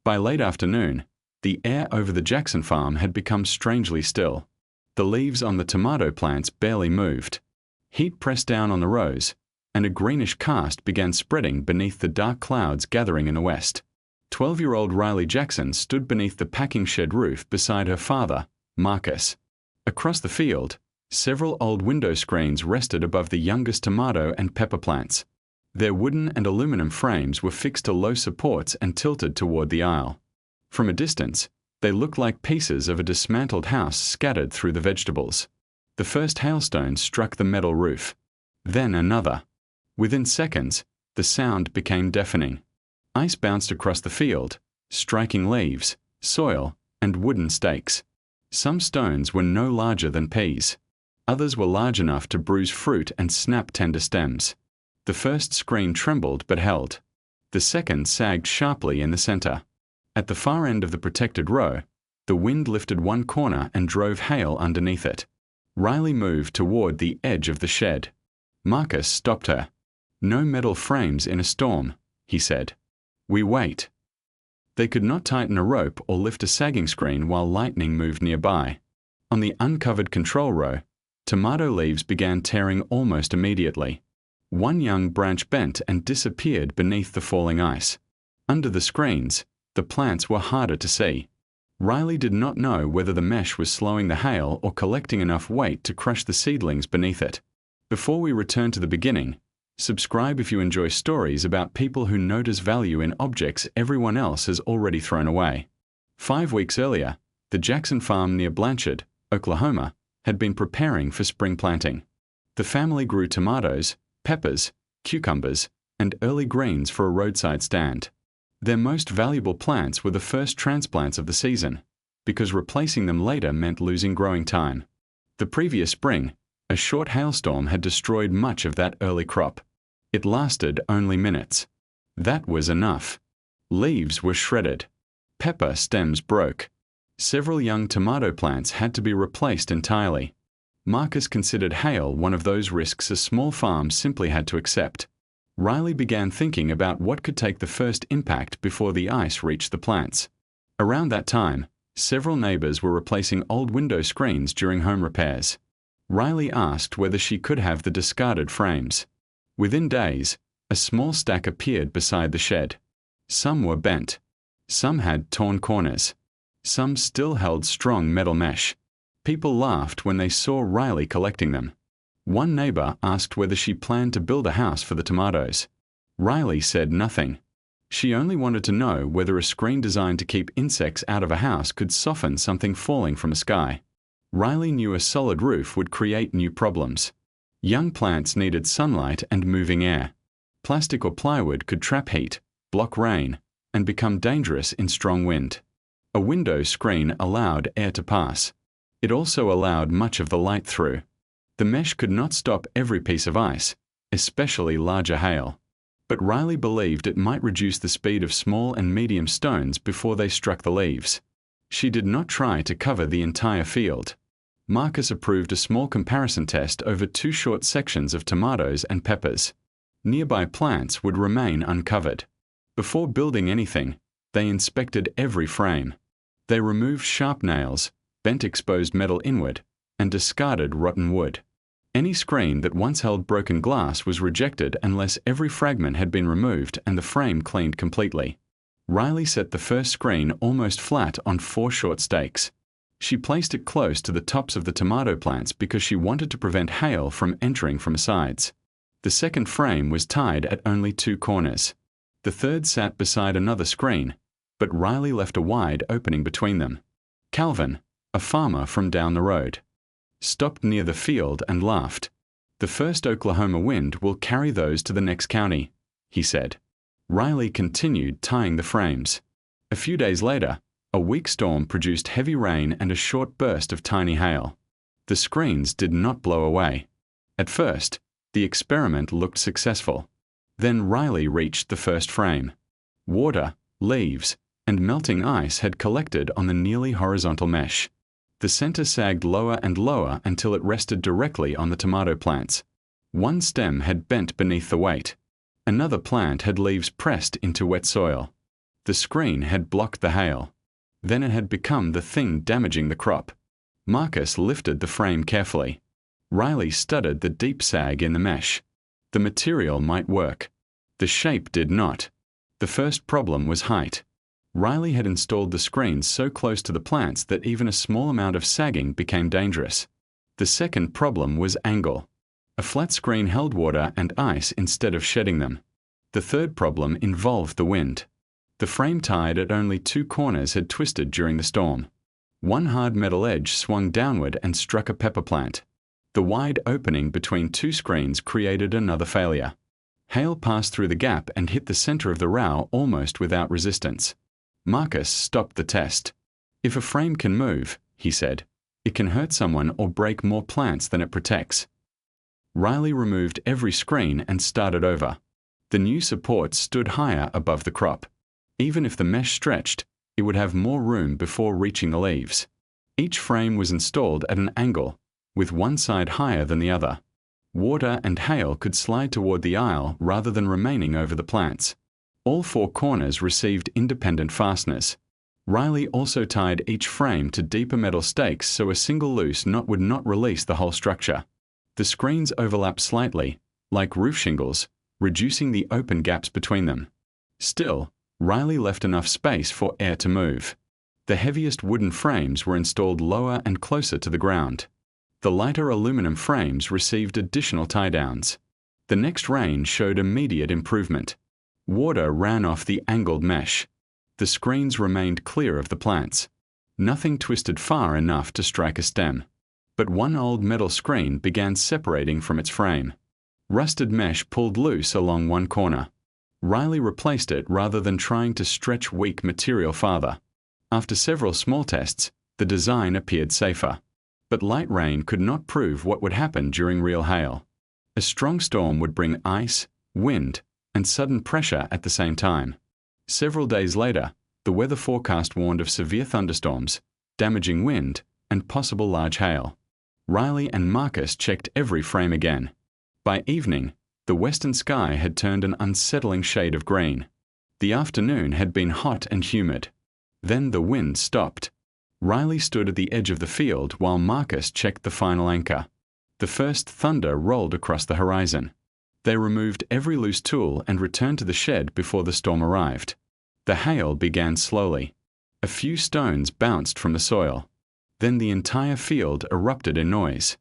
By late afternoon, the air over the Jackson farm had become strangely still. The leaves on the tomato plants barely moved. Heat pressed down on the rows, and a greenish cast began spreading beneath the dark clouds gathering in the west. 12-year-old Riley Jackson stood beneath the packing shed roof beside her father, Marcus. Across the field, several old window screens rested above the youngest tomato and pepper plants. Their wooden and aluminum frames were fixed to low supports and tilted toward the aisle. From a distance, they looked like pieces of a dismantled house scattered through the vegetables. The first hailstone struck the metal roof. Then another. Within seconds, the sound became deafening. Ice bounced across the field, striking leaves, soil, and wooden stakes. Some stones were no larger than peas. Others were large enough to bruise fruit and snap tender stems. The first screen trembled but held. The second sagged sharply in the center. At the far end of the protected row, the wind lifted one corner and drove hail underneath it. Riley moved toward the edge of the shed. Marcus stopped her. "No metal frames in a storm," he said. "We wait." They could not tighten a rope or lift a sagging screen while lightning moved nearby. On the uncovered control row, tomato leaves began tearing almost immediately. One young branch bent and disappeared beneath the falling ice. Under the screens, the plants were harder to see. Riley did not know whether the mesh was slowing the hail or collecting enough weight to crush the seedlings beneath it. Before we return to the beginning, subscribe if you enjoy stories about people who notice value in objects everyone else has already thrown away. 5 weeks earlier, the Jackson farm near Blanchard, Oklahoma, had been preparing for spring planting. The family grew tomatoes, peppers, cucumbers, and early greens for a roadside stand. Their most valuable plants were the first transplants of the season, because replacing them later meant losing growing time. The previous spring, a short hailstorm had destroyed much of that early crop. It lasted only minutes. That was enough. Leaves were shredded. Pepper stems broke. Several young tomato plants had to be replaced entirely. Marcus considered hail one of those risks a small farm simply had to accept. Riley began thinking about what could take the first impact before the ice reached the plants. Around that time, several neighbors were replacing old window screens during home repairs. Riley asked whether she could have the discarded frames. Within days, a small stack appeared beside the shed. Some were bent. Some had torn corners. Some still held strong metal mesh. People laughed when they saw Riley collecting them. One neighbor asked whether she planned to build a house for the tomatoes. Riley said nothing. She only wanted to know whether a screen designed to keep insects out of a house could soften something falling from the sky. Riley knew a solid roof would create new problems. Young plants needed sunlight and moving air. Plastic or plywood could trap heat, block rain, and become dangerous in strong wind. A window screen allowed air to pass. It also allowed much of the light through. The mesh could not stop every piece of ice, especially larger hail. But Riley believed it might reduce the speed of small and medium stones before they struck the leaves. She did not try to cover the entire field. Marcus approved a small comparison test over 2 short sections of tomatoes and peppers. Nearby plants would remain uncovered. Before building anything, they inspected every frame. They removed sharp nails, bent exposed metal inward, and discarded rotten wood. Any screen that once held broken glass was rejected unless every fragment had been removed and the frame cleaned completely. Riley set the first screen almost flat on 4 short stakes. She placed it close to the tops of the tomato plants because she wanted to prevent hail from entering from sides. The second frame was tied at only 2 corners. The third sat beside another screen, but Riley left a wide opening between them. Calvin, a farmer from down the road, stopped near the field and laughed. "The first Oklahoma wind will carry those to the next county," he said. Riley continued tying the frames. A few days later, a weak storm produced heavy rain and a short burst of tiny hail. The screens did not blow away. At first, the experiment looked successful. Then Riley reached the first frame. Water, leaves, and melting ice had collected on the nearly horizontal mesh. The center sagged lower and lower until it rested directly on the tomato plants. One stem had bent beneath the weight. Another plant had leaves pressed into wet soil. The screen had blocked the hail. Then it had become the thing damaging the crop. Marcus lifted the frame carefully. Riley studied the deep sag in the mesh. The material might work. The shape did not. The first problem was height. Riley had installed the screens so close to the plants that even a small amount of sagging became dangerous. The second problem was angle. A flat screen held water and ice instead of shedding them. The third problem involved the wind. The frame tied at only 2 corners had twisted during the storm. One hard metal edge swung downward and struck a pepper plant. The wide opening between 2 screens created another failure. Hail passed through the gap and hit the center of the row almost without resistance. Marcus stopped the test. "If a frame can move," he said, "it can hurt someone or break more plants than it protects." Riley removed every screen and started over. The new supports stood higher above the crop. Even if the mesh stretched, it would have more room before reaching the leaves. Each frame was installed at an angle, with one side higher than the other. Water and hail could slide toward the aisle rather than remaining over the plants. All 4 corners received independent fasteners. Riley also tied each frame to deeper metal stakes so a single loose knot would not release the whole structure. The screens overlapped slightly, like roof shingles, reducing the open gaps between them. Still, Riley left enough space for air to move. The heaviest wooden frames were installed lower and closer to the ground. The lighter aluminum frames received additional tie-downs. The next rain showed immediate improvement. Water ran off the angled mesh. The screens remained clear of the plants. Nothing twisted far enough to strike a stem. But one old metal screen began separating from its frame. Rusted mesh pulled loose along one corner. Riley replaced it rather than trying to stretch weak material farther. After several small tests, the design appeared safer. But light rain could not prove what would happen during real hail. A strong storm would bring ice, wind, and sudden pressure at the same time. Several days later, the weather forecast warned of severe thunderstorms, damaging wind, and possible large hail. Riley and Marcus checked every frame again. By evening, the western sky had turned an unsettling shade of green. The afternoon had been hot and humid. Then the wind stopped. Riley stood at the edge of the field while Marcus checked the final anchor. The first thunder rolled across the horizon. They removed every loose tool and returned to the shed before the storm arrived. The hail began slowly. A few stones bounced from the soil. Then the entire field erupted in noise.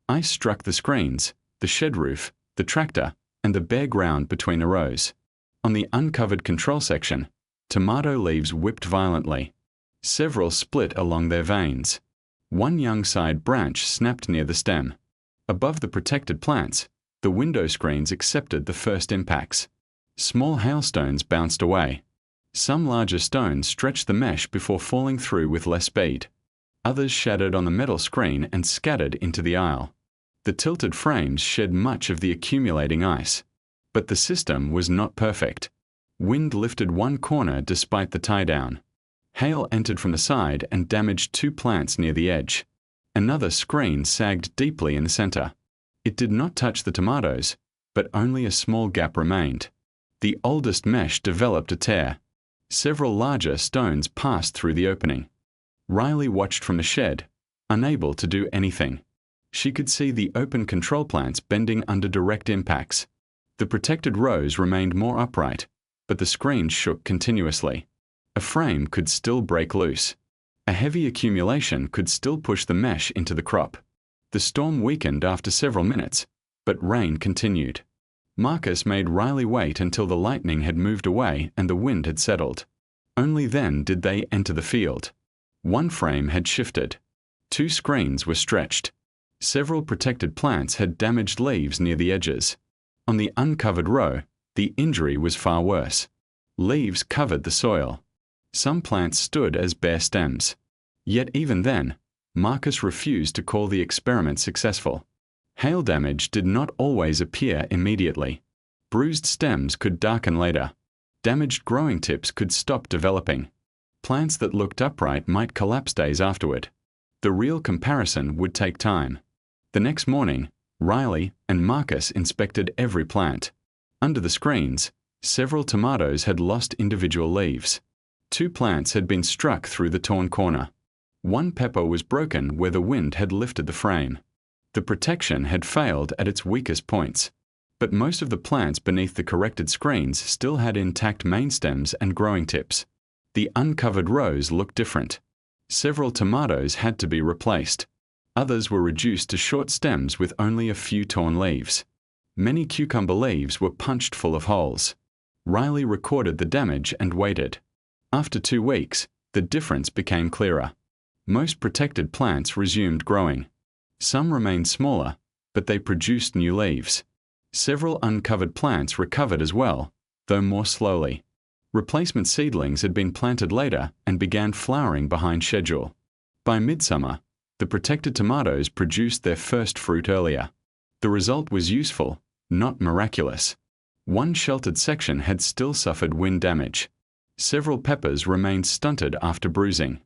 Ice struck the screens, the shed roof, the tractor, and the bare ground between the rows. On the uncovered control section, tomato leaves whipped violently. Several split along their veins. One young side branch snapped near the stem. Above the protected plants, the window screens accepted the first impacts. Small hailstones bounced away. Some larger stones stretched the mesh before falling through with less speed. Others shattered on the metal screen and scattered into the aisle. The tilted frames shed much of the accumulating ice. But the system was not perfect. Wind lifted one corner despite the tie-down. Hail entered from the side and damaged 2 plants near the edge. Another screen sagged deeply in the center. It did not touch the tomatoes, but only a small gap remained. The oldest mesh developed a tear. Several larger stones passed through the opening. Riley watched from the shed, unable to do anything. She could see the open control plants bending under direct impacts. The protected rows remained more upright, but the screen shook continuously. A frame could still break loose. A heavy accumulation could still push the mesh into the crop. The storm weakened after several minutes, but rain continued. Marcus made Riley wait until the lightning had moved away and the wind had settled. Only then did they enter the field. One frame had shifted. 2 screens were stretched. Several protected plants had damaged leaves near the edges. On the uncovered row, the injury was far worse. Leaves covered the soil. Some plants stood as bare stems. Yet even then, Marcus refused to call the experiment successful. Hail damage did not always appear immediately. Bruised stems could darken later. Damaged growing tips could stop developing. Plants that looked upright might collapse days afterward. The real comparison would take time. The next morning, Riley and Marcus inspected every plant. Under the screens, several tomatoes had lost individual leaves. 2 plants had been struck through the torn corner. 1 pepper was broken where the wind had lifted the frame. The protection had failed at its weakest points. But most of the plants beneath the corrected screens still had intact main stems and growing tips. The uncovered rows looked different. Several tomatoes had to be replaced. Others were reduced to short stems with only a few torn leaves. Many cucumber leaves were punched full of holes. Riley recorded the damage and waited. After 2 weeks, the difference became clearer. Most protected plants resumed growing. Some remained smaller, but they produced new leaves. Several uncovered plants recovered as well, though more slowly. Replacement seedlings had been planted later and began flowering behind schedule. By midsummer, the protected tomatoes produced their first fruit earlier. The result was useful, not miraculous. 1 sheltered section had still suffered wind damage. Several peppers remained stunted after bruising.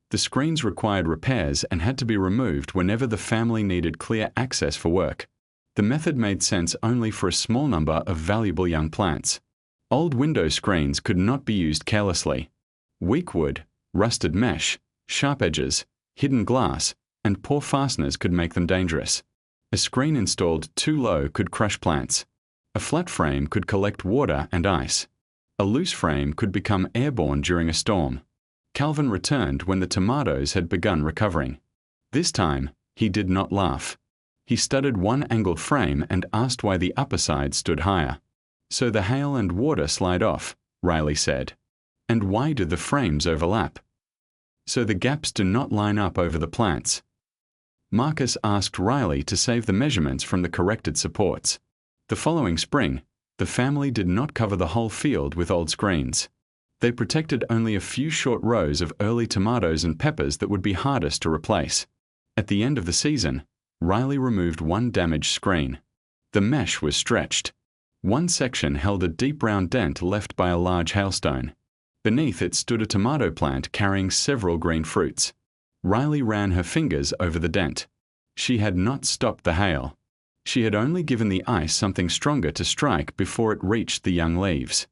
The screens required repairs and had to be removed whenever the family needed clear access for work. The method made sense only for a small number of valuable young plants. Old window screens could not be used carelessly. Weak wood, rusted mesh, sharp edges, hidden glass, and poor fasteners could make them dangerous. A screen installed too low could crush plants. A flat frame could collect water and ice. A loose frame could become airborne during a storm. Calvin returned when the tomatoes had begun recovering. This time, he did not laugh. He studied one angled frame and asked why the upper side stood higher. "So the hail and water slide off," Riley said. "And why do the frames overlap?" "So the gaps do not line up over the plants." Marcus asked Riley to save the measurements from the corrected supports. The following spring, the family did not cover the whole field with old screens. They protected only a few short rows of early tomatoes and peppers that would be hardest to replace. At the end of the season, Riley removed 1 damaged screen. The mesh was stretched. 1 section held a deep round dent left by a large hailstone. Beneath it stood a tomato plant carrying several green fruits. Riley ran her fingers over the dent. She had not stopped the hail. She had only given the ice something stronger to strike before it reached the young leaves.